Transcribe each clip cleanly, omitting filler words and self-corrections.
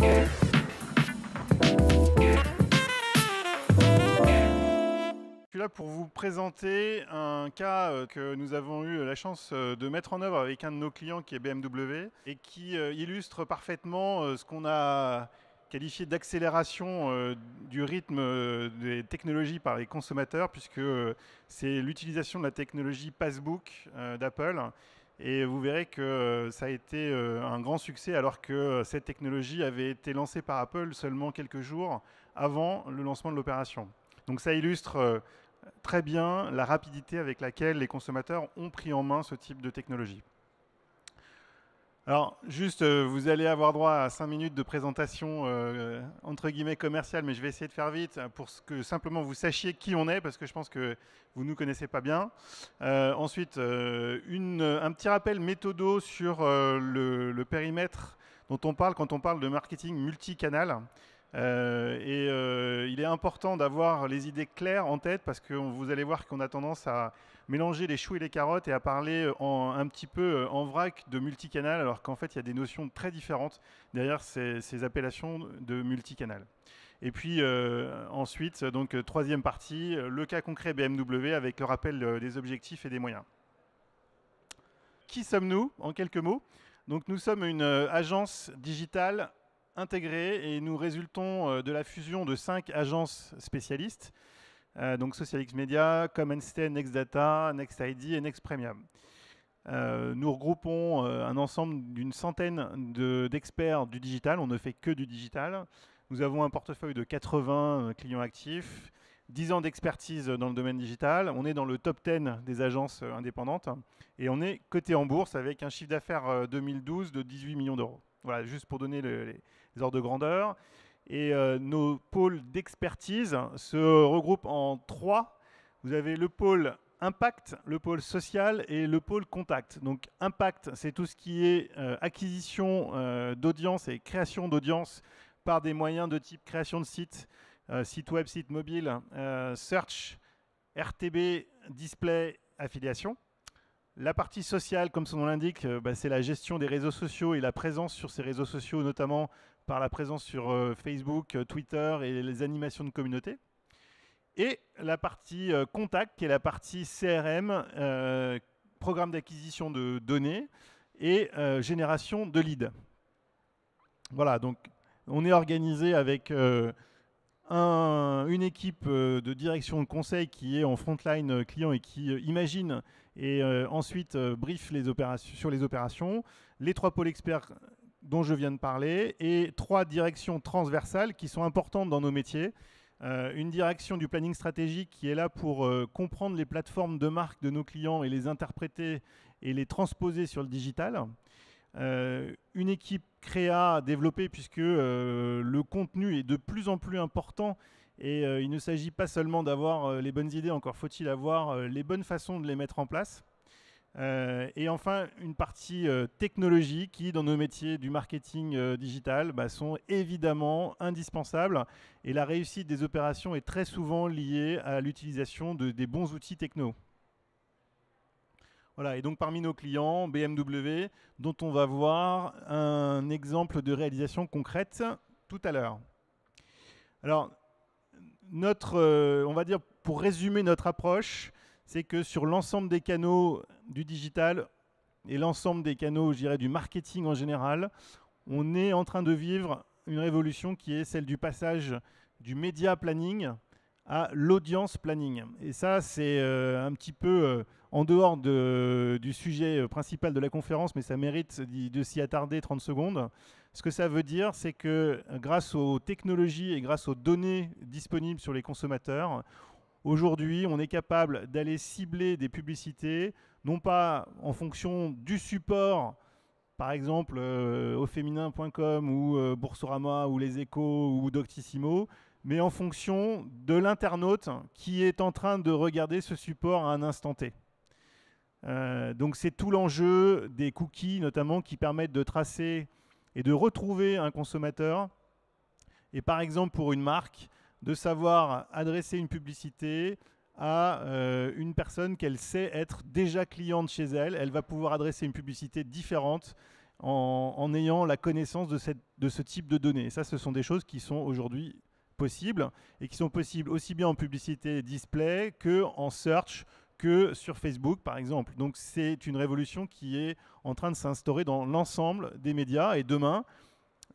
Je suis là pour vous présenter un cas que nous avons eu la chance de mettre en œuvre avec un de nos clients qui est BMW et qui illustre parfaitement ce qu'on a qualifié d'accélération du rythme des technologies par les consommateurs, puisque c'est l'utilisation de la technologie Passbook d'Apple. Et vous verrez que ça a été un grand succès alors que cette technologie avait été lancée par Apple seulement quelques jours avant le lancement de l'opération. Donc ça illustre très bien la rapidité avec laquelle les consommateurs ont pris en main ce type de technologie. Alors, juste, vous allez avoir droit à 5 minutes de présentation entre guillemets commerciale, mais je vais essayer de faire vite pour que simplement vous sachiez qui on est, parce que je pense que vous ne nous connaissez pas bien. Ensuite, un petit rappel méthodo sur le périmètre dont on parle quand on parle de marketing multicanal. Il est important d'avoir les idées claires en tête parce que vous allez voir qu'on a tendance à mélanger les choux et les carottes et à parler un petit peu en vrac de multicanal, alors qu'en fait il y a des notions très différentes derrière ces appellations de multicanal. Et puis ensuite, donc troisième partie, le cas concret BMW avec le rappel des objectifs et des moyens. Qui sommes-nous en quelques mots? Donc nous sommes une agence digitale intégrée et nous résultons de la fusion de 5 agences spécialistes, donc Socialix Media, Comenstay, NextData, NextID et NextPremium. Nous regroupons un ensemble d'une centaine d'experts du digital, on ne fait que du digital. Nous avons un portefeuille de 80 clients actifs, 10 ans d'expertise dans le domaine digital. On est dans le top 10 des agences indépendantes et on est coté en bourse avec un chiffre d'affaires 2012 de 18 millions d'euros. Voilà, juste pour donner les ordres de grandeur. Et nos pôles d'expertise se regroupent en 3. Vous avez le pôle impact, le pôle social et le pôle contact. Donc impact, c'est tout ce qui est acquisition d'audience et création d'audience par des moyens de type création de site, site web, site mobile, search, RTB, display, affiliation. La partie sociale, comme son nom l'indique, c'est la gestion des réseaux sociaux et la présence sur ces réseaux sociaux, notamment par la présence sur Facebook, Twitter et les animations de communauté. Et la partie contact, qui est la partie CRM, programme d'acquisition de données et génération de leads. Voilà, donc on est organisé avec une équipe de direction de conseil qui est en frontline client et qui imagine et ensuite brief sur les opérations, les 3 pôles experts dont je viens de parler et 3 directions transversales qui sont importantes dans nos métiers. Une direction du planning stratégique qui est là pour comprendre les plateformes de marque de nos clients et les interpréter et les transposer sur le digital. Une équipe créa développée puisque le contenu est de plus en plus important et il ne s'agit pas seulement d'avoir les bonnes idées, encore faut-il avoir les bonnes façons de les mettre en place. Et enfin, une partie technologie qui, dans nos métiers du marketing digital, sont évidemment indispensables. Et la réussite des opérations est très souvent liée à l'utilisation des bons outils techno. Voilà, et donc parmi nos clients, BMW, dont on va voir un exemple de réalisation concrète tout à l'heure. Alors, on va dire, pour résumer notre approche, c'est que sur l'ensemble des canaux du digital et l'ensemble des canaux, je dirais, du marketing en général, on est en train de vivre une révolution qui est celle du passage du média planning à l'audience planning. Et ça, c'est un petit peu en dehors du sujet principal de la conférence, mais ça mérite de s'y attarder 30 secondes. Ce que ça veut dire, c'est que grâce aux technologies et grâce aux données disponibles sur les consommateurs, aujourd'hui, on est capable d'aller cibler des publicités, non pas en fonction du support, par exemple auféminin.com ou Boursorama ou Les Échos ou Doctissimo, mais en fonction de l'internaute qui est en train de regarder ce support à un instant T. Donc c'est tout l'enjeu des cookies, notamment, qui permettent de tracer et de retrouver un consommateur. Et par exemple, pour une marque, de savoir adresser une publicité à une personne qu'elle sait être déjà cliente chez elle. Elle va pouvoir adresser une publicité différente en ayant la connaissance de ce type de données. Et ça, ce sont des choses qui sont aujourd'hui possibles et qui sont possibles aussi bien en publicité display que en search, que sur Facebook, par exemple. Donc, c'est une révolution qui est en train de s'instaurer dans l'ensemble des médias. Et demain,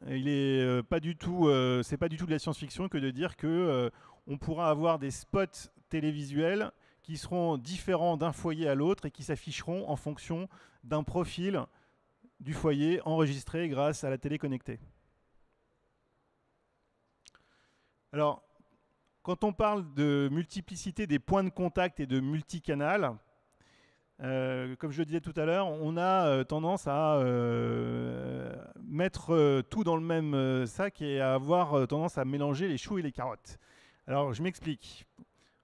il est pas du tout, c'est pas du tout de la science-fiction que de dire que on pourra avoir des spots télévisuels qui seront différents d'un foyer à l'autre et qui s'afficheront en fonction d'un profil du foyer enregistré grâce à la télé connectée. Alors, quand on parle de multiplicité des points de contact et de multicanal, comme je le disais tout à l'heure, on a tendance à mettre tout dans le même sac et à avoir tendance à mélanger les choux et les carottes. Alors, je m'explique.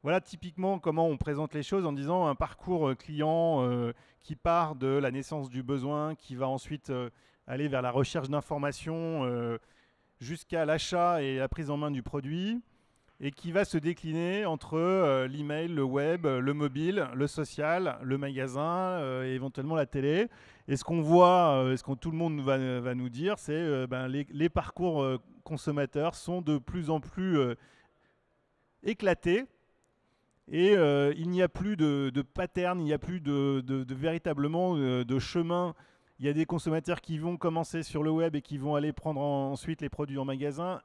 Voilà typiquement comment on présente les choses en disant un parcours client qui part de la naissance du besoin, qui va ensuite aller vers la recherche d'informations jusqu'à l'achat et la prise en main du produit, et qui va se décliner entre l'email, le web, le mobile, le social, le magasin et éventuellement la télé. Et ce qu'on voit, ce que tout le monde va nous dire, c'est les parcours consommateurs sont de plus en plus éclatés. Et il n'y a plus de pattern, il n'y a plus véritablement de chemin. Il y a des consommateurs qui vont commencer sur le web et qui vont aller prendre ensuite les produits en magasin.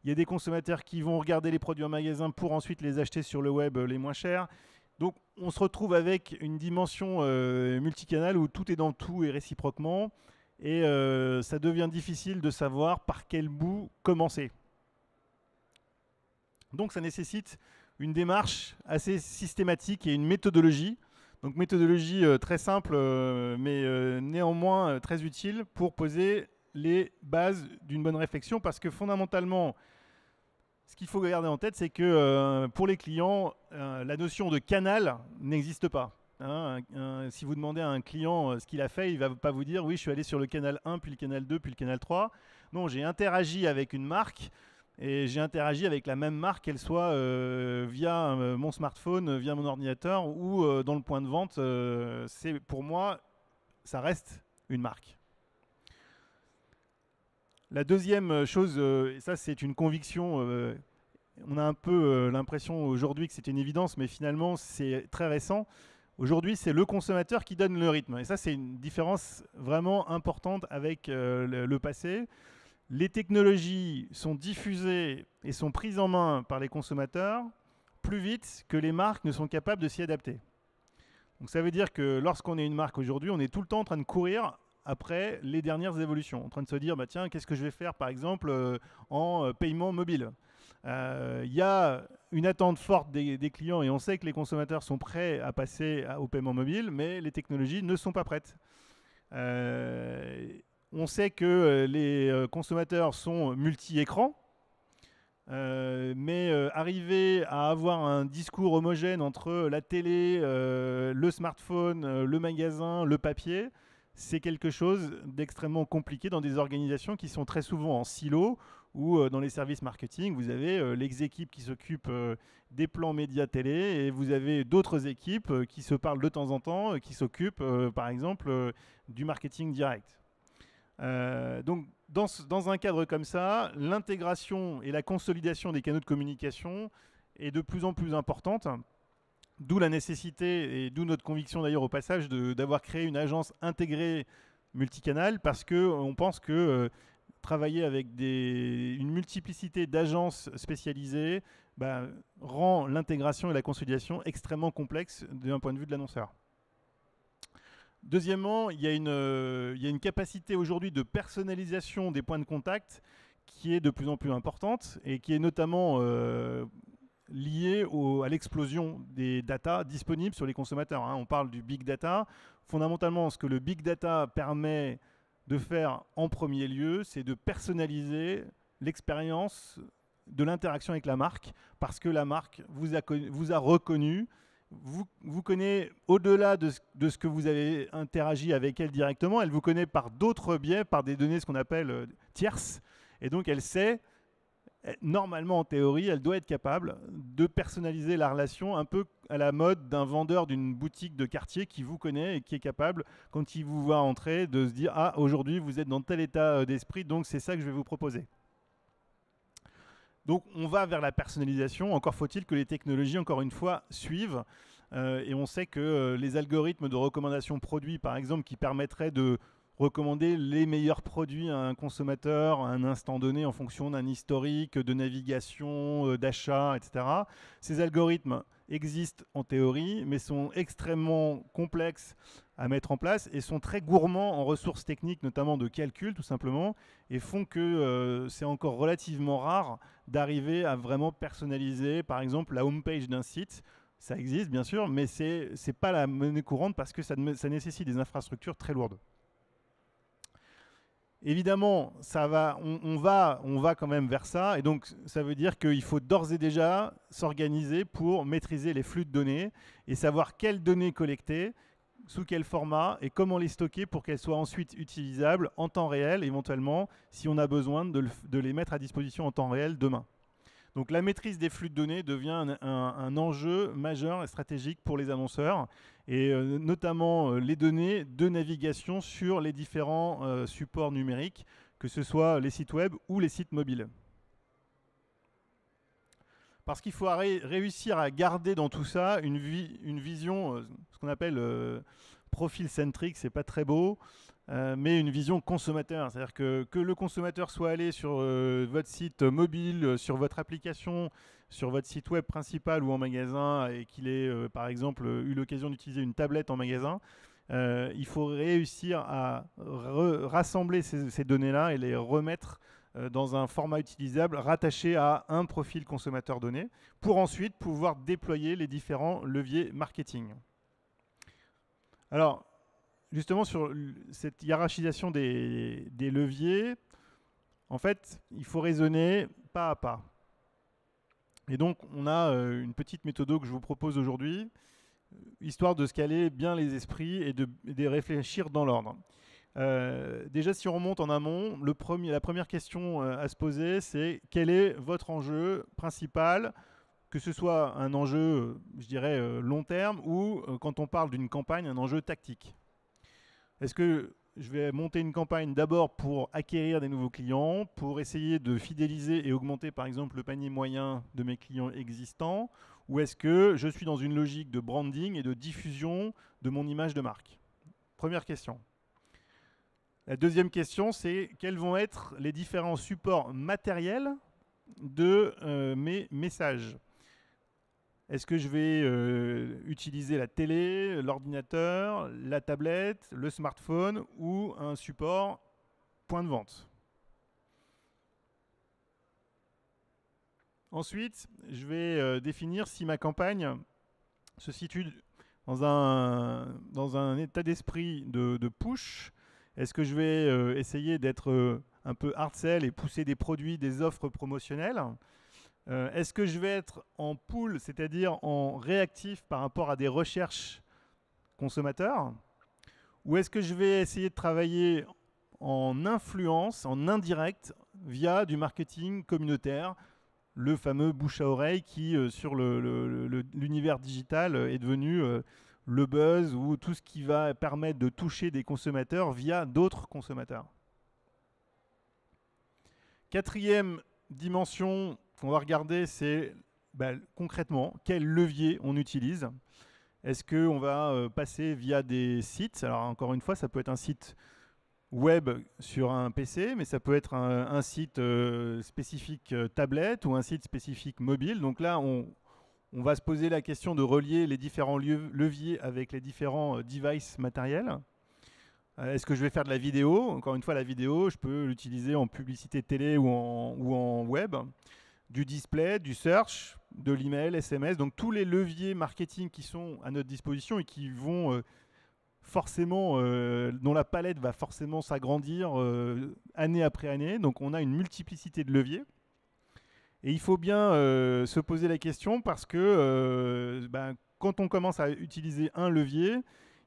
Il y a des consommateurs qui vont regarder les produits en magasin pour ensuite les acheter sur le web les moins chers. Donc on se retrouve avec une dimension multicanal où tout est dans tout et réciproquement. Et ça devient difficile de savoir par quel bout commencer. Donc ça nécessite une démarche assez systématique et une méthodologie. Donc méthodologie très simple, mais néanmoins très utile pour poser les bases d'une bonne réflexion, parce que fondamentalement, ce qu'il faut garder en tête, c'est que pour les clients, la notion de canal n'existe pas. Hein, si vous demandez à un client ce qu'il a fait, il ne va pas vous dire « oui, je suis allé sur le canal 1, puis le canal 2, puis le canal 3 ». Non, j'ai interagi avec une marque, et j'ai interagi avec la même marque, qu'elle soit via mon smartphone, via mon ordinateur ou dans le point de vente. Pour moi, ça reste une marque. La deuxième chose, et ça c'est une conviction, on a un peu l'impression aujourd'hui que c'est une évidence, mais finalement c'est très récent. Aujourd'hui, c'est le consommateur qui donne le rythme. Et ça, c'est une différence vraiment importante avec le passé. Les technologies sont diffusées et sont prises en main par les consommateurs plus vite que les marques ne sont capables de s'y adapter. Donc ça veut dire que lorsqu'on est une marque aujourd'hui, on est tout le temps en train de courir après les dernières évolutions, en train de se dire, bah tiens, qu'est-ce que je vais faire par exemple en paiement mobile. Il y a une attente forte des clients et on sait que les consommateurs sont prêts à passer au paiement mobile, mais les technologies ne sont pas prêtes. On sait que les consommateurs sont multi-écrans, mais arriver à avoir un discours homogène entre la télé, le smartphone, le magasin, le papier, c'est quelque chose d'extrêmement compliqué dans des organisations qui sont très souvent en silo, ou dans les services marketing, vous avez les équipes qui s'occupent des plans médias télé, et vous avez d'autres équipes qui se parlent de temps en temps, qui s'occupent par exemple du marketing direct. Donc dans un cadre comme ça, l'intégration et la consolidation des canaux de communication est de plus en plus importante, d'où la nécessité et d'où notre conviction d'ailleurs au passage d'avoir créé une agence intégrée multicanal, parce qu'on pense que travailler avec une multiplicité d'agences spécialisées rend l'intégration et la consolidation extrêmement complexe d'un point de vue de l'annonceur. Deuxièmement, il y a une capacité aujourd'hui de personnalisation des points de contact qui est de plus en plus importante et qui est notamment liée à l'explosion des data disponibles sur les consommateurs. Hein. On parle du big data. Fondamentalement, ce que le big data permet de faire en premier lieu, c'est de personnaliser l'expérience de l'interaction avec la marque, parce que la marque vous a reconnu, vous connaît au-delà de ce que vous avez interagi avec elle directement, elle vous connaît par d'autres biais, par des données ce qu'on appelle tierces, et donc elle sait normalement, en théorie, elle doit être capable de personnaliser la relation un peu à la mode d'un vendeur d'une boutique de quartier qui vous connaît et qui est capable, quand il vous voit entrer, de se dire « Ah, aujourd'hui, vous êtes dans tel état d'esprit, donc c'est ça que je vais vous proposer ». Donc on va vers la personnalisation, encore faut-il que les technologies, encore une fois, suivent. Et on sait que les algorithmes de recommandation produits, par exemple, qui permettraient de recommander les meilleurs produits à un consommateur à un instant donné en fonction d'un historique de navigation, d'achat, etc. Ces algorithmes existent en théorie, mais sont extrêmement complexes à mettre en place et sont très gourmands en ressources techniques, notamment de calcul tout simplement, et font que c'est encore relativement rare d'arriver à vraiment personnaliser, par exemple, la homepage d'un site. Ça existe bien sûr, mais c'est pas la monnaie courante parce que ça nécessite des infrastructures très lourdes. Évidemment, on va quand même vers ça, et donc ça veut dire qu'il faut d'ores et déjà s'organiser pour maîtriser les flux de données et savoir quelles données collecter, sous quel format et comment les stocker pour qu'elles soient ensuite utilisables en temps réel, éventuellement, si on a besoin de les mettre à disposition en temps réel demain. Donc la maîtrise des flux de données devient un enjeu majeur et stratégique pour les annonceurs, et notamment les données de navigation sur les différents supports numériques, que ce soit les sites web ou les sites mobiles. Parce qu'il faut réussir à garder dans tout ça une vision, ce qu'on appelle profil centrique, c'est pas très beau, mais une vision consommateur. C'est-à-dire que le consommateur soit allé sur votre site mobile, sur votre application, sur votre site web principal ou en magasin, et qu'il ait par exemple eu l'occasion d'utiliser une tablette en magasin, il faut réussir à rassembler ces données-là et les remettre dans un format utilisable rattaché à un profil consommateur donné pour ensuite pouvoir déployer les différents leviers marketing. Alors, justement, sur cette hiérarchisation des leviers, en fait, il faut raisonner pas à pas. Et donc, on a une petite méthode que je vous propose aujourd'hui, histoire de scaler bien les esprits et de réfléchir dans l'ordre. Déjà, si on remonte en amont, la première question à se poser, c'est quel est votre enjeu principal, que ce soit un enjeu, je dirais, long terme, ou quand on parle d'une campagne, un enjeu tactique. Est-ce que je vais monter une campagne d'abord pour acquérir des nouveaux clients, pour essayer de fidéliser et augmenter par exemple le panier moyen de mes clients existants, ou est-ce que je suis dans une logique de branding et de diffusion de mon image de marque? Première question. La deuxième question, c'est quels vont être les différents supports matériels de mes messages? Est-ce que je vais utiliser la télé, l'ordinateur, la tablette, le smartphone ou un support point de vente? Ensuite, je vais définir si ma campagne se situe dans un état d'esprit de push. Est-ce que je vais essayer d'être un peu hard sell et pousser des produits, des offres promotionnelles? Est-ce que je vais être en pull, c'est-à-dire en réactif par rapport à des recherches consommateurs? Ou est-ce que je vais essayer de travailler en influence, en indirect, via du marketing communautaire, le fameux bouche à oreille qui, sur l'univers digital, est devenu le buzz ou tout ce qui va permettre de toucher des consommateurs via d'autres consommateurs. Quatrième dimension qu'on va regarder, c'est concrètement quel levier on utilise. Est-ce qu'on va passer via des sites? Alors encore une fois, ça peut être un site web sur un PC, mais ça peut être un site spécifique tablette ou un site spécifique mobile. Donc là, on va se poser la question de relier les différents leviers avec les différents devices matériels. Est-ce que je vais faire de la vidéo? Encore une fois, la vidéo, je peux l'utiliser en publicité télé ou en web. Du display, du search, de l'email, SMS, donc tous les leviers marketing qui sont à notre disposition et qui vont forcément, dont la palette va forcément s'agrandir année après année. Donc on a une multiplicité de leviers. Et il faut bien se poser la question parce que quand on commence à utiliser un levier,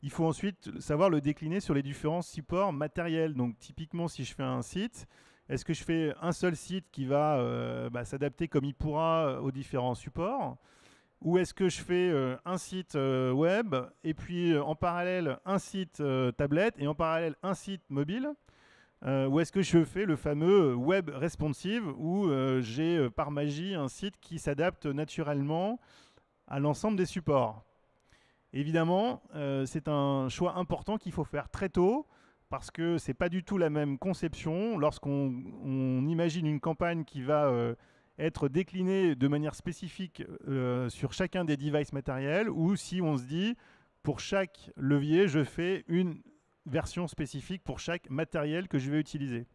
il faut ensuite savoir le décliner sur les différents supports matériels. Donc typiquement, si je fais un site, Est-ce que je fais un seul site qui va s'adapter comme il pourra aux différents supports? Ou est-ce que je fais un site web et puis en parallèle un site tablette et en parallèle un site mobile? Ou est-ce que je fais le fameux web responsive où j'ai par magie un site qui s'adapte naturellement à l'ensemble des supports? Évidemment, c'est un choix important qu'il faut faire très tôt parce que c'est pas du tout la même conception lorsqu'on imagine une campagne qui va être déclinée de manière spécifique sur chacun des devices matériels, ou si on se dit pour chaque levier je fais une version spécifique pour chaque matériel que je vais utiliser.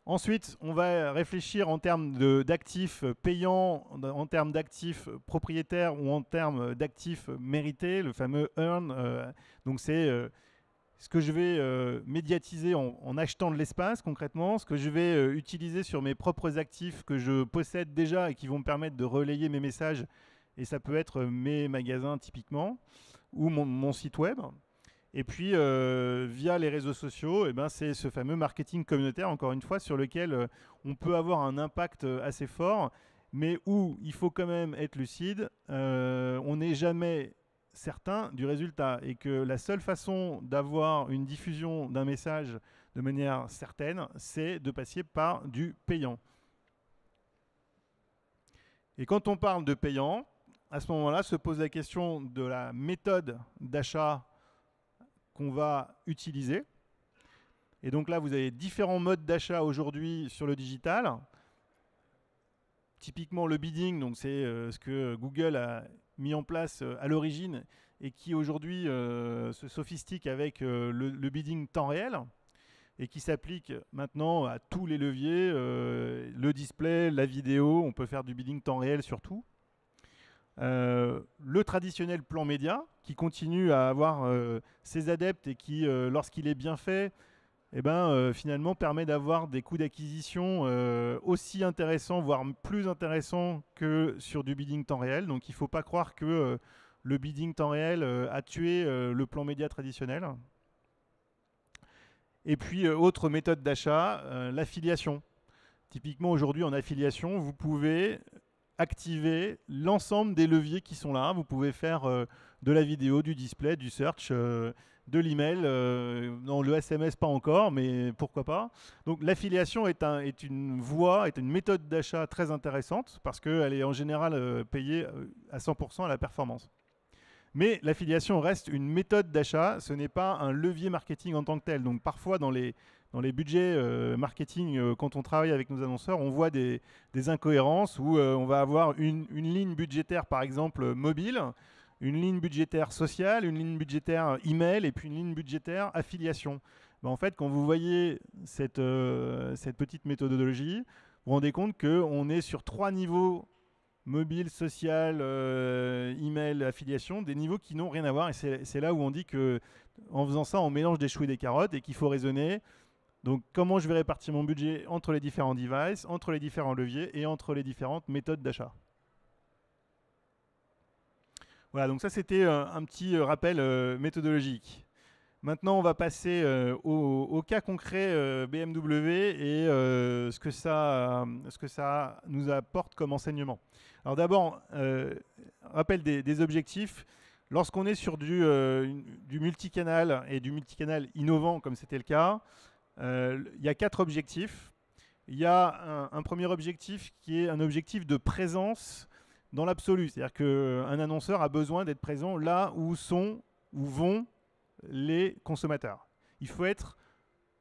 Ensuite, on va réfléchir en termes d'actifs payants, en termes d'actifs propriétaires ou en termes d'actifs mérités, le fameux earn. Donc c'est ce que je vais médiatiser en achetant de l'espace concrètement, ce que je vais utiliser sur mes propres actifs que je possède déjà et qui vont me permettre de relayer mes messages. Et ça peut être mes magasins typiquement ou mon site web. Et puis, via les réseaux sociaux, c'est ce fameux marketing communautaire, encore une fois, sur lequel on peut avoir un impact assez fort, mais où il faut quand même être lucide. On n'est jamais certain du résultat et que la seule façon d'avoir une diffusion d'un message de manière certaine, c'est de passer par du payant. Et quand on parle de payant, à ce moment-là se pose la question de la méthode d'achat qu'on va utiliser. Et donc là, vous avez différents modes d'achat aujourd'hui sur le digital. Typiquement le bidding, donc c'est ce que Google a mis en place à l'origine et qui aujourd'hui se sophistique avec le bidding temps réel et qui s'applique maintenant à tous les leviers, le display, la vidéo, on peut faire du bidding temps réel sur tout. Le traditionnel plan média qui continue à avoir ses adeptes et qui, lorsqu'il est bien fait, finalement permet d'avoir des coûts d'acquisition aussi intéressants, voire plus intéressants que sur du bidding temps réel. Donc il ne faut pas croire que le bidding temps réel a tué le plan média traditionnel. Et puis, autre méthode d'achat, l'affiliation. Typiquement, aujourd'hui, en affiliation, vous pouvez activer l'ensemble des leviers qui sont là. Vous pouvez faire de la vidéo, du display, du search, de l'email. Non, le SMS, pas encore, mais pourquoi pas. Donc, l'affiliation est une voie, est une méthode d'achat très intéressante parce qu'elle est en général payée à 100% à la performance. Mais l'affiliation reste une méthode d'achat, ce n'est pas un levier marketing en tant que tel. Donc parfois dans les budgets marketing, quand on travaille avec nos annonceurs, on voit des incohérences où on va avoir une ligne budgétaire par exemple mobile, une ligne budgétaire sociale, une ligne budgétaire email et puis une ligne budgétaire affiliation. En fait, quand vous voyez cette petite méthodologie, vous vous rendez compte qu'on est sur 3 niveaux: mobile, social, email, affiliation, des niveaux qui n'ont rien à voir. Et c'est là où on dit qu'en faisant ça, on mélange des choux et des carottes et qu'il faut raisonner. Donc, comment je vais répartir mon budget entre les différents devices, entre les différents leviers et entre les différentes méthodes d'achat. Voilà, donc ça, c'était un petit rappel méthodologique. Maintenant, on va passer au cas concret BMW et ce que ça nous apporte comme enseignement. Alors d'abord, rappel des objectifs. Lorsqu'on est sur du multicanal et du multicanal innovant, comme c'était le cas, il y a 4 objectifs. Il y a un premier objectif qui est un objectif de présence dans l'absolu. C'est-à-dire qu'un annonceur a besoin d'être présent là où vont les consommateurs. Il faut être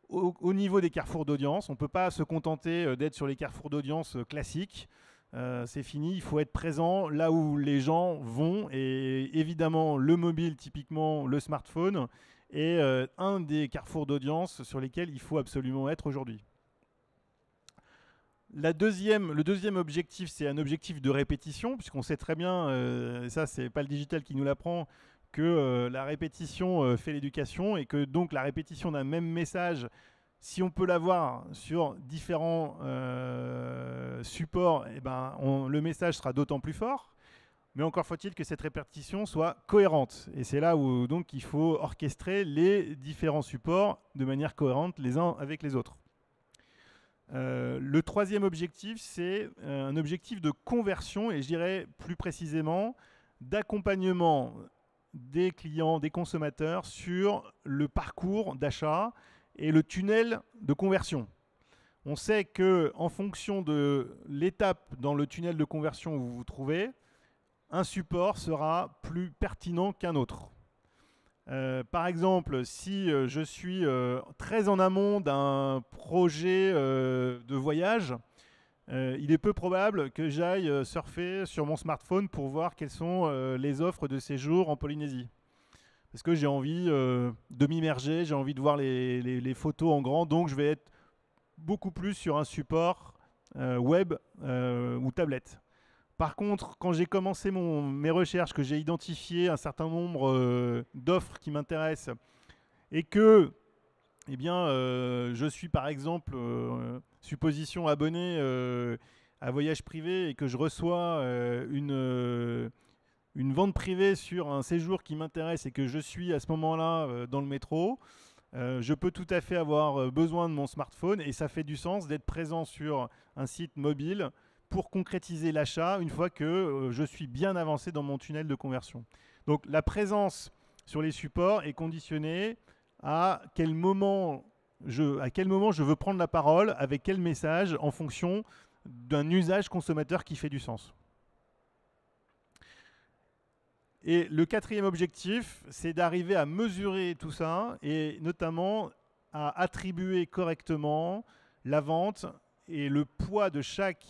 au niveau des carrefours d'audience. On ne peut pas se contenter d'être sur les carrefours d'audience classiques. C'est fini, il faut être présent là où les gens vont. Et évidemment, le mobile, typiquement le smartphone, est un des carrefours d'audience sur lesquels il faut absolument être aujourd'hui. Le deuxième objectif, c'est un objectif de répétition, puisqu'on sait très bien, et ça, c'est pas le digital qui nous l'apprend, que la répétition fait l'éducation et que donc la répétition d'un même message, si on peut l'avoir sur différents supports, le message sera d'autant plus fort. Mais encore faut-il que cette répartition soit cohérente. Et c'est là où donc il faut orchestrer les différents supports de manière cohérente les uns avec les autres. Le troisième objectif, c'est un objectif de conversion, et je dirais plus précisément d'accompagnement des clients, des consommateurs sur le parcours d'achat et le tunnel de conversion. On sait qu'en fonction de l'étape dans le tunnel de conversion où vous vous trouvez, un support sera plus pertinent qu'un autre. Par exemple, si je suis très en amont d'un projet de voyage, il est peu probable que j'aille surfer sur mon smartphone pour voir quelles sont les offres de séjour en Polynésie. Parce que j'ai envie de m'immerger, j'ai envie de voir les photos en grand, donc je vais être beaucoup plus sur un support web ou tablette. Par contre, quand j'ai commencé mes recherches, que j'ai identifié un certain nombre d'offres qui m'intéressent et que je suis par exemple, supposition abonné à Voyage Privé et que je reçois une vente privée sur un séjour qui m'intéresse et que je suis à ce moment-là dans le métro, je peux tout à fait avoir besoin de mon smartphone et ça fait du sens d'être présent sur un site mobile pour concrétiser l'achat une fois que je suis bien avancé dans mon tunnel de conversion. Donc la présence sur les supports est conditionnée à quel moment je veux prendre la parole, avec quel message, en fonction d'un usage consommateur qui fait du sens. Et le quatrième objectif, c'est d'arriver à mesurer tout ça et notamment à attribuer correctement la vente et le poids de chaque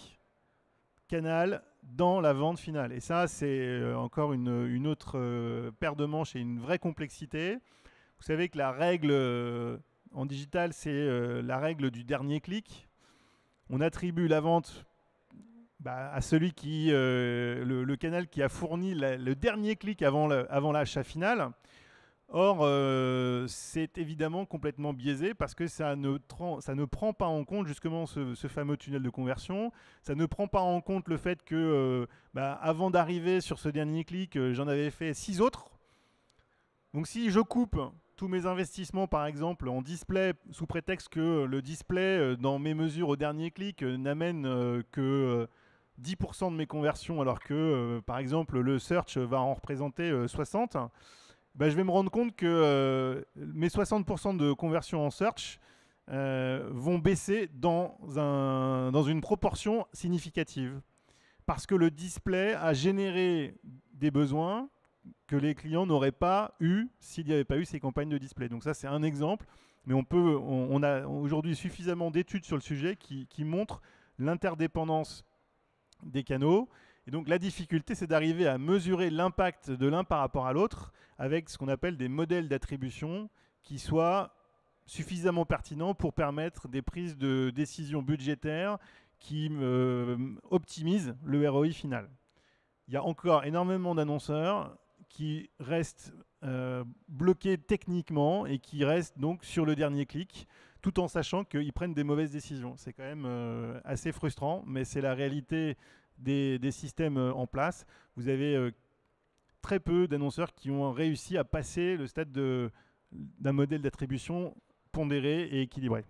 canal dans la vente finale. Et ça, c'est encore une autre paire de manches et une vraie complexité. Vous savez que la règle en digital, c'est la règle du dernier clic. On attribue la vente à celui qui, le canal qui a fourni le dernier clic avant l'achat final. Or, c'est évidemment complètement biaisé parce que ça ne prend pas en compte justement ce fameux tunnel de conversion. Ça ne prend pas en compte le fait que avant d'arriver sur ce dernier clic, j'en avais fait 6 autres. Donc si je coupe tous mes investissements, par exemple, en display, sous prétexte que le display, dans mes mesures au dernier clic, n'amène que 10% de mes conversions, alors que, par exemple, le search va en représenter 60%, je vais me rendre compte que mes 60% de conversion en search vont baisser dans une proportion significative. Parce que le display a généré des besoins que les clients n'auraient pas eu s'il n'y avait pas eu ces campagnes de display. Donc ça, c'est un exemple. Mais on a aujourd'hui suffisamment d'études sur le sujet qui montrent l'interdépendance des canaux. Et donc la difficulté, c'est d'arriver à mesurer l'impact de l'un par rapport à l'autre avec ce qu'on appelle des modèles d'attribution qui soient suffisamment pertinents pour permettre des prises de décisions budgétaires qui optimisent le ROI final. Il y a encore énormément d'annonceurs qui restent bloqués techniquement et qui restent donc sur le dernier clic, tout en sachant qu'ils prennent des mauvaises décisions. C'est quand même assez frustrant, mais c'est la réalité des systèmes en place. Vous avez très peu d'annonceurs qui ont réussi à passer le stade d'un modèle d'attribution pondéré et équilibré.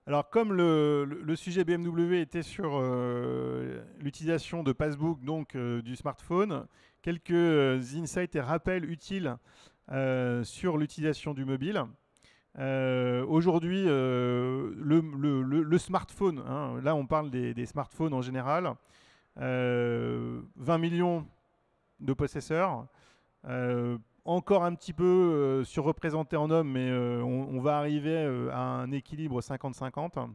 Alors, comme le sujet BMW était sur l'utilisation de Passbook, donc du smartphone, quelques insights et rappels utiles sur l'utilisation du mobile. Aujourd'hui, le smartphone, hein, là on parle des smartphones en général, 20 millions de possesseurs, encore un petit peu surreprésenté en hommes, mais on va arriver à un équilibre 50-50.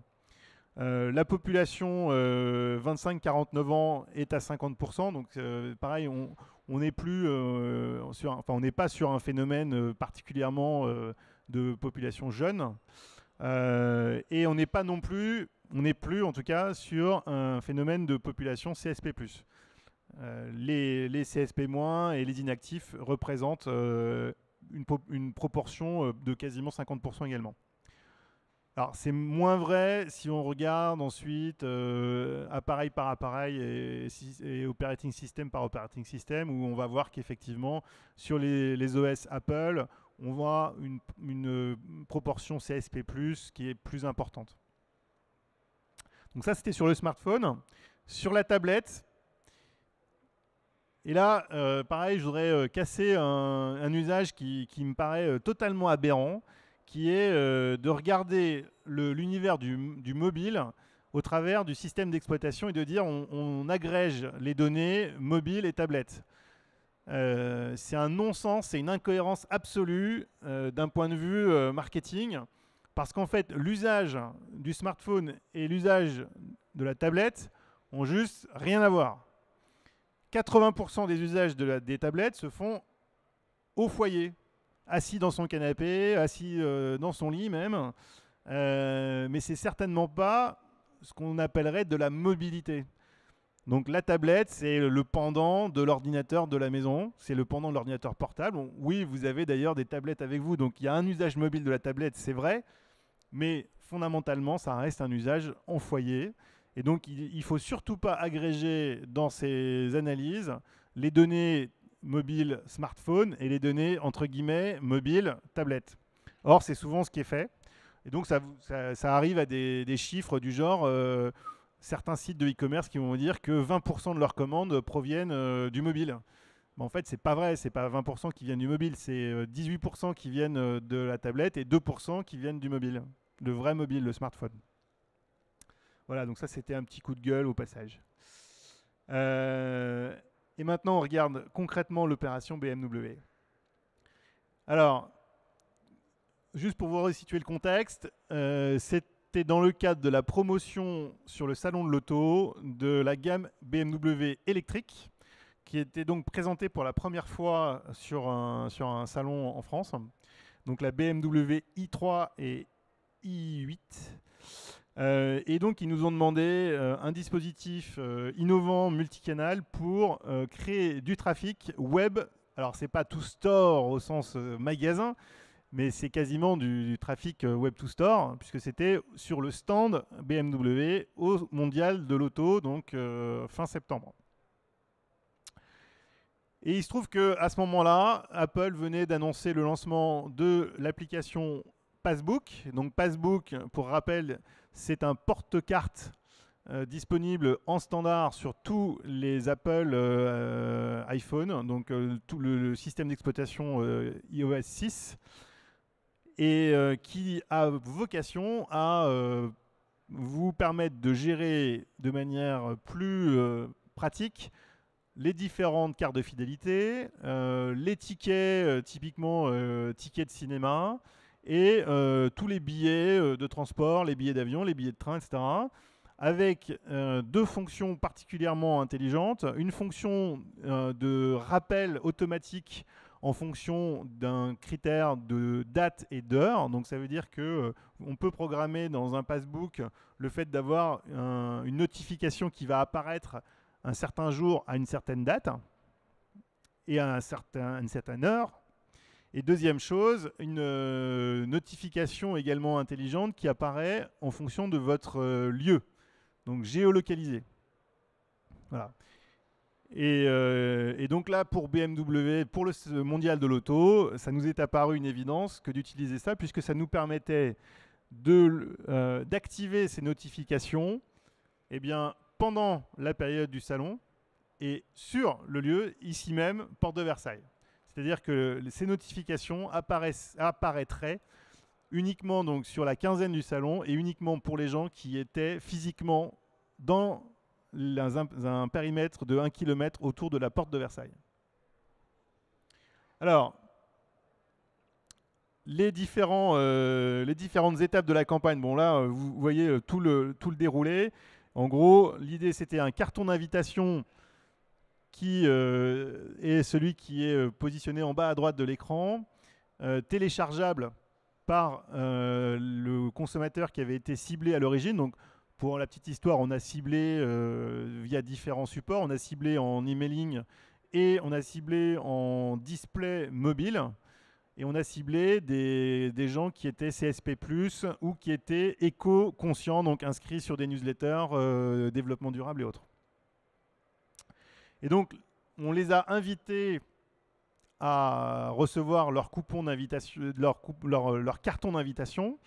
La population 25-49 ans est à 50%, donc pareil, on n'est plus on n'est pas sur un phénomène particulièrement de population jeune, et on n'est pas non plus, on n'est plus en tout cas sur un phénomène de population CSP+. Les CSP- et les inactifs représentent une proportion de quasiment 50% également. Alors, c'est moins vrai si on regarde ensuite appareil par appareil et operating system par operating system, où on va voir qu'effectivement, sur les OS Apple, on voit une proportion CSP+, qui est plus importante. Donc ça, c'était sur le smartphone. Sur la tablette, et là, pareil, je voudrais casser un usage qui me paraît totalement aberrant, qui est de regarder l'univers du mobile au travers du système d'exploitation et de dire on agrège les données mobile et tablette. C'est un non-sens, c'est une incohérence absolue d'un point de vue marketing, parce qu'en fait, l'usage du smartphone et l'usage de la tablette ont juste rien à voir. 80% des usages des tablettes se font au foyer, assis dans son canapé, assis dans son lit même. Mais c'est certainement pas ce qu'on appellerait de la mobilité. Donc la tablette, c'est le pendant de l'ordinateur de la maison, c'est le pendant de l'ordinateur portable. Bon, oui, vous avez d'ailleurs des tablettes avec vous, donc il y a un usage mobile de la tablette, c'est vrai, mais fondamentalement, ça reste un usage en foyer. Et donc, il ne faut surtout pas agréger dans ces analyses les données mobiles smartphone et les données, entre guillemets, mobiles tablette. Or, c'est souvent ce qui est fait. Et donc, ça arrive à des chiffres du genre, certains sites de e-commerce qui vont vous dire que 20% de leurs commandes proviennent du mobile. Mais en fait, c'est pas vrai, c'est pas 20% qui viennent du mobile, c'est 18% qui viennent de la tablette et 2% qui viennent du mobile, le vrai mobile, le smartphone. Voilà, donc ça c'était un petit coup de gueule au passage. Et maintenant, on regarde concrètement l'opération BMW. Alors, juste pour vous resituer le contexte, c'était dans le cadre de la promotion sur le salon de l'auto de la gamme BMW électrique, qui était donc présentée pour la première fois sur un salon en France. Donc la BMW i3 et i8. Et donc, ils nous ont demandé un dispositif innovant multicanal pour créer du trafic web. Alors, c'est pas to store au sens magasin, mais c'est quasiment du trafic web to store, puisque c'était sur le stand BMW au Mondial de l'Auto, donc fin septembre. Et il se trouve qu'à ce moment-là, Apple venait d'annoncer le lancement de l'application Passbook. Donc Passbook, pour rappel, c'est un porte-carte disponible en standard sur tous les Apple iPhone, donc tout le système d'exploitation iOS 6, et qui a vocation à vous permettre de gérer de manière plus pratique les différentes cartes de fidélité, les tickets, typiquement tickets de cinéma, et tous les billets de transport, les billets d'avion, les billets de train, etc. Avec deux fonctions particulièrement intelligentes. Une fonction de rappel automatique en fonction d'un critère de date et d'heure. Donc ça veut dire que on peut programmer dans un passbook le fait d'avoir une notification qui va apparaître un certain jour à une certaine date et à une certaine heure. Et deuxième chose, une notification également intelligente qui apparaît en fonction de votre lieu, donc géolocalisé. Voilà. Et donc là, pour BMW, pour le mondial de l'auto, ça nous est apparu une évidence que d'utiliser ça, puisque ça nous permettait d'activer ces notifications eh bien, pendant la période du salon et sur le lieu, ici même, porte de Versailles. C'est-à-dire que ces notifications apparaîtraient uniquement donc, sur la quinzaine du salon et uniquement pour les gens qui étaient physiquement dans un périmètre de 1 km autour de la porte de Versailles. Alors, les différentes étapes de la campagne, bon là, vous voyez tout le déroulé. En gros, l'idée, c'était un carton d'invitation qui est celui qui est positionné en bas à droite de l'écran, téléchargeable par le consommateur qui avait été ciblé à l'origine. Donc, pour la petite histoire, on a ciblé via différents supports. On a ciblé en emailing et on a ciblé en display mobile. Et on a ciblé des gens qui étaient CSP+, ou qui étaient éco-conscients, donc inscrits sur des newsletters, développement durable et autres. Et donc, on les a invités à recevoir leur coupon d'invitation, leur carton d'invitation.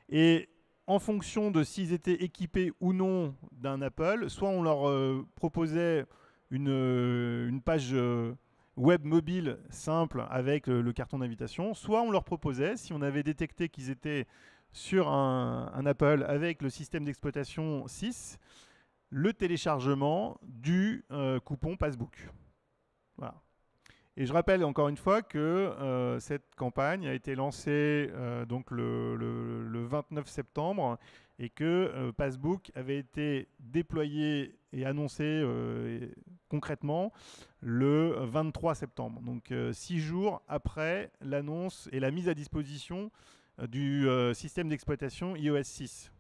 Et en fonction de s'ils étaient équipés ou non d'un Apple, soit on leur proposait une page web mobile simple avec le carton d'invitation, soit on leur proposait, si on avait détecté qu'ils étaient sur un Apple avec le système d'exploitation 6, le téléchargement du coupon Passbook. Voilà. Et je rappelle encore une fois que cette campagne a été lancée donc le 29 septembre et que Passbook avait été déployé et annoncé concrètement le 23 septembre. Donc 6 jours après l'annonce et la mise à disposition du système d'exploitation iOS 6.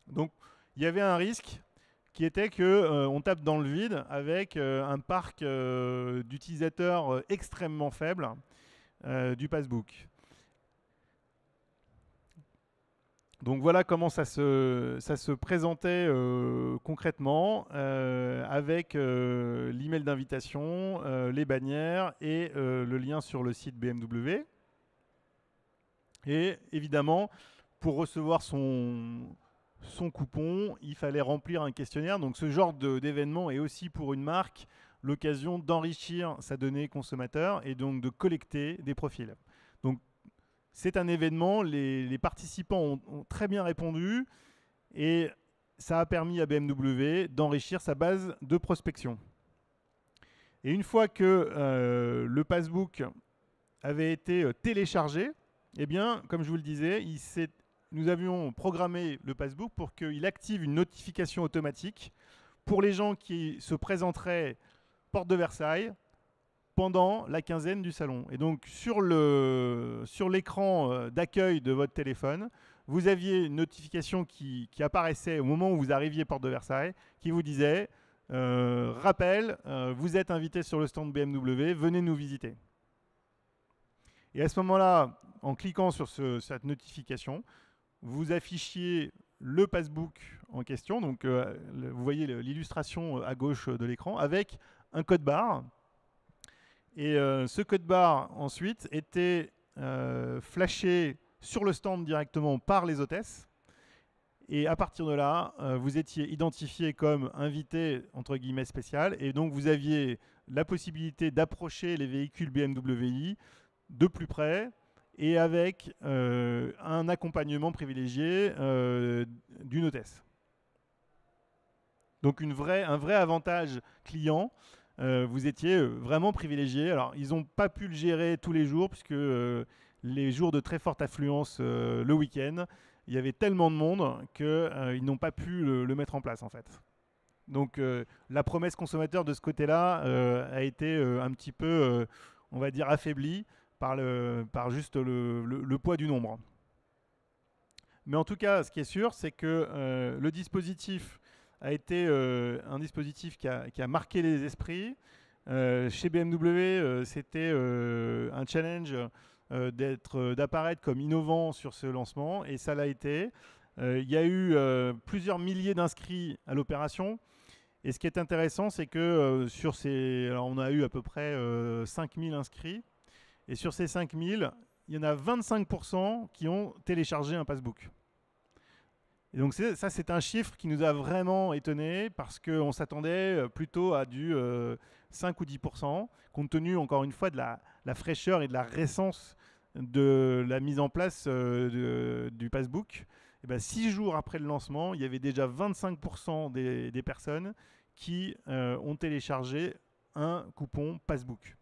Donc il y avait un risque qui était qu'on tape dans le vide avec un parc d'utilisateurs extrêmement faible du Passbook. Donc voilà comment ça se présentait concrètement avec l'email d'invitation, les bannières et le lien sur le site BMW. Et évidemment, pour recevoir son coupon, il fallait remplir un questionnaire. Donc ce genre d'événement est aussi pour une marque l'occasion d'enrichir sa donnée consommateur et donc de collecter des profils. Donc c'est un événement, les participants ont très bien répondu et ça a permis à BMW d'enrichir sa base de prospection. Et une fois que le Passbook avait été téléchargé, eh bien, comme je vous le disais, nous avions programmé le Passbook pour qu'il active une notification automatique pour les gens qui se présenteraient porte de Versailles pendant la quinzaine du salon. Et donc, sur l'écran d'accueil de votre téléphone, vous aviez une notification qui apparaissait au moment où vous arriviez porte de Versailles, qui vous disait « Rappel, vous êtes invité sur le stand BMW, venez nous visiter ». Et à ce moment-là, en cliquant sur cette notification, vous affichiez le Passbook en question. Donc, vous voyez l'illustration à gauche de l'écran avec un code barre. Et ce code barre, ensuite, était flashé sur le stand directement par les hôtesses. Et à partir de là, vous étiez identifié comme invité, entre guillemets, spécial. Et donc, vous aviez la possibilité d'approcher les véhicules BMW i de plus près et avec un accompagnement privilégié d'une hôtesse. Donc un vrai avantage client, vous étiez vraiment privilégié. Alors ils n'ont pas pu le gérer tous les jours puisque les jours de très forte affluence le week-end, il y avait tellement de monde qu'ils n'ont pas pu le mettre en place en fait. Donc la promesse consommateur de ce côté-là a été un petit peu, on va dire, affaiblie par juste le poids du nombre. Mais en tout cas, ce qui est sûr, c'est que le dispositif a été un dispositif qui a marqué les esprits. Chez BMW, c'était un challenge d'apparaître comme innovant sur ce lancement, et ça l'a été. Il y a eu plusieurs milliers d'inscrits à l'opération. Et ce qui est intéressant, c'est que alors on a eu à peu près 5000 inscrits. Et sur ces 5000, il y en a 25% qui ont téléchargé un Passbook. Et donc ça, c'est un chiffre qui nous a vraiment étonnés parce qu'on s'attendait plutôt à du 5 ou 10%, compte tenu, encore une fois, de la fraîcheur et de la récence de la mise en place du Passbook. Et ben, 6 jours après le lancement, il y avait déjà 25% des personnes qui ont téléchargé un coupon Passbook.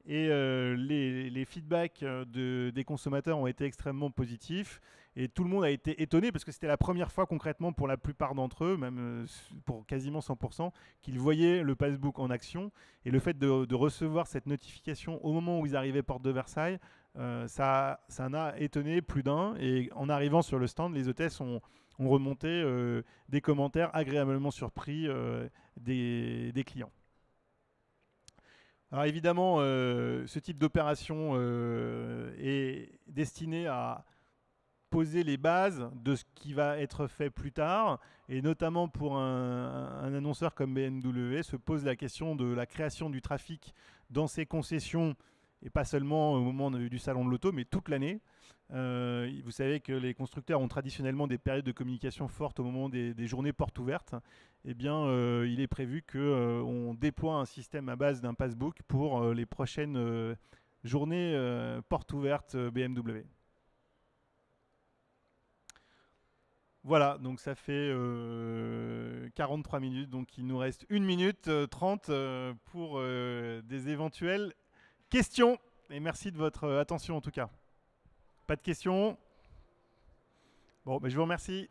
Et les feedbacks des consommateurs ont été extrêmement positifs. Et tout le monde a été étonné parce que c'était la première fois concrètement pour la plupart d'entre eux, même pour quasiment 100%, qu'ils voyaient le Passbook en action. Et le fait de recevoir cette notification au moment où ils arrivaient porte de Versailles, ça en a étonné plus d'un. Et en arrivant sur le stand, les hôtesses ont remonté des commentaires agréablement surpris des clients. Alors évidemment, ce type d'opération est destiné à poser les bases de ce qui va être fait plus tard, et notamment pour un annonceur comme BMW, se pose la question de la création du trafic dans ses concessions, et pas seulement au moment du salon de l'auto, mais toute l'année. Vous savez que les constructeurs ont traditionnellement des périodes de communication fortes au moment des journées portes ouvertes. Eh bien, il est prévu qu'on déploie un système à base d'un passbook pour les prochaines journées portes ouvertes BMW. Voilà, donc ça fait 43 minutes, donc il nous reste 1 minute 30 pour des éventuelles questions. Et merci de votre attention en tout cas. Pas de questions? Bon, ben je vous remercie.